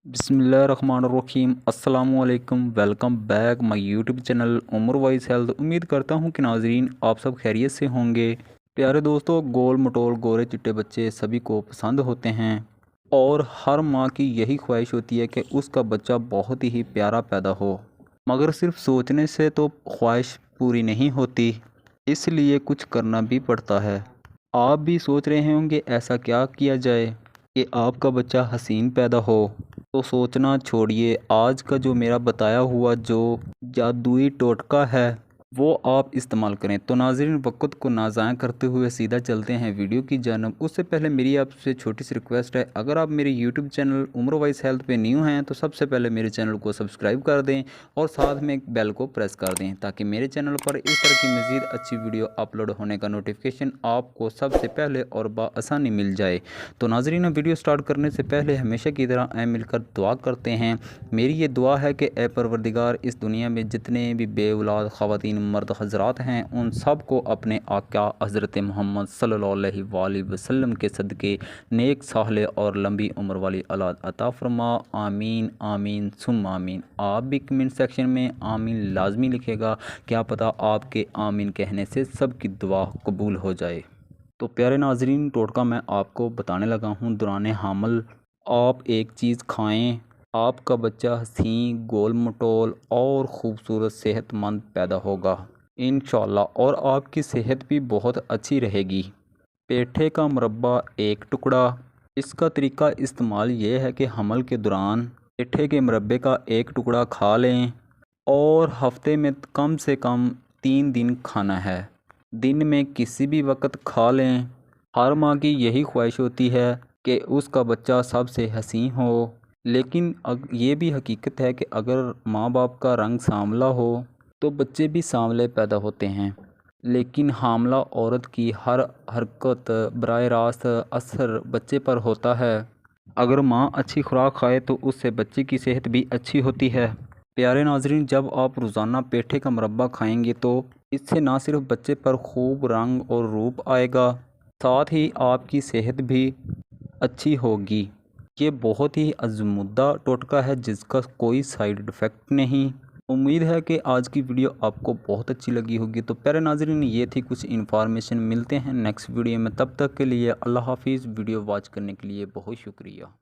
बिस्मिल्लाहिर्रहमानिर्रहीम अस्सलाम वालेकुम। Welcome back my YouTube channel Umar wise health. उम्मीद करता हूँ कि नाजरीन आप सब खैरियत से होंगे। प्यारे दोस्तों, गोल मटोल गोरे चिट्टे बच्चे सभी को पसंद होते हैं और हर माँ की यही ख्वाहिश होती है कि उसका बच्चा बहुत ही प्यारा पैदा हो, मगर सिर्फ सोचने से तो ख्वाहिश पूरी नहीं होती, इसलिए कुछ करना भी पड़ता है। आप भी सोच रहे होंगे ऐसा क्या किया जाए कि आपका बच्चा हसीन पैदा हो। तो सोचना छोड़िए, आज का जो मेरा बताया हुआ जो जादुई टोटका है वो आप इस्तेमाल करें। तो नाज़रीन, वक़्त को ना ज़ाया करते हुए सीधा चलते हैं वीडियो की जानब। उससे पहले मेरी आपसे छोटी सी रिक्वेस्ट है, अगर आप मेरे YouTube channel Umar wise health पे न्यू हैं तो सबसे पहले मेरे चैनल को सब्सक्राइब कर दें और साथ में एक बेल को प्रेस कर दें, ताकि मेरे चैनल पर इस तरह की मज़ीद अच्छी वीडियो अपलोड होने का नोटिफिकेशन आपको सबसे पहले और बआसानी मिल जाए। तो नाज़रीन, वीडियो स्टार्ट करने से पहले हमेशा की तरह ऐ मिलकर दुआ करते हैं। मेरी ये दुआ है कि ए परवरदिगार, इस दुनिया में जितने भी बेऔलाद ख़वातीन मर्द हज़रात हैं उन सब को अपने आका हज़रत मोहम्मद सल्लल्लाहु अलैहि वसल्लम के सदक़े नेक साहले और लंबी उम्र वाली औलाद अता फरमा। आमीन आमीन सुम आमीन। आप भी कमेंट सेक्शन में आमीन लाजमी लिखेगा, क्या पता आपके आमीन कहने से सबकी दुआ कबूल हो जाए। तो प्यारे नाजरीन, टोटका मैं आपको बताने लगा हूँ। दौरान हामल आप एक चीज़ खाएं, आपका बच्चा हसीन गोल मटोल और ख़ूबसूरत सेहतमंद पैदा होगा इंशाअल्लाह, और आपकी सेहत भी बहुत अच्छी रहेगी। पेठे का मुरब्बा एक टुकड़ा। इसका तरीका इस्तेमाल ये है कि हमल के दौरान पेठे के मुरब्बे का एक टुकड़ा खा लें और हफ्ते में कम से कम 3 दिन खाना है। दिन में किसी भी वक्त खा लें। हर माँ की यही ख्वाहिश होती है कि उसका बच्चा सबसे हसीन हो, लेकिन ये भी हकीकत है कि अगर माँ बाप का रंग सांवला हो तो बच्चे भी सांवले पैदा होते हैं। लेकिन हामला औरत की हर हरकत बराह रास्त असर बच्चे पर होता है। अगर माँ अच्छी खुराक खाए तो उससे बच्चे की सेहत भी अच्छी होती है। प्यारे नाजरीन, जब आप रोज़ाना पेठे का मुरब्बा खाएंगे तो इससे ना सिर्फ बच्चे पर खूब रंग और रूप आएगा, साथ ही आपकी सेहत भी अच्छी होगी। ये बहुत ही अज़मुद्दा टोटका है जिसका कोई साइड इफ़ेक्ट नहीं। उम्मीद है कि आज की वीडियो आपको बहुत अच्छी लगी होगी। तो प्यारे नाज़रीन, ये थी कुछ इन्फॉर्मेशन। मिलते हैं नेक्स्ट वीडियो में, तब तक के लिए अल्लाह हाफिज़। वीडियो वॉच करने के लिए बहुत शुक्रिया।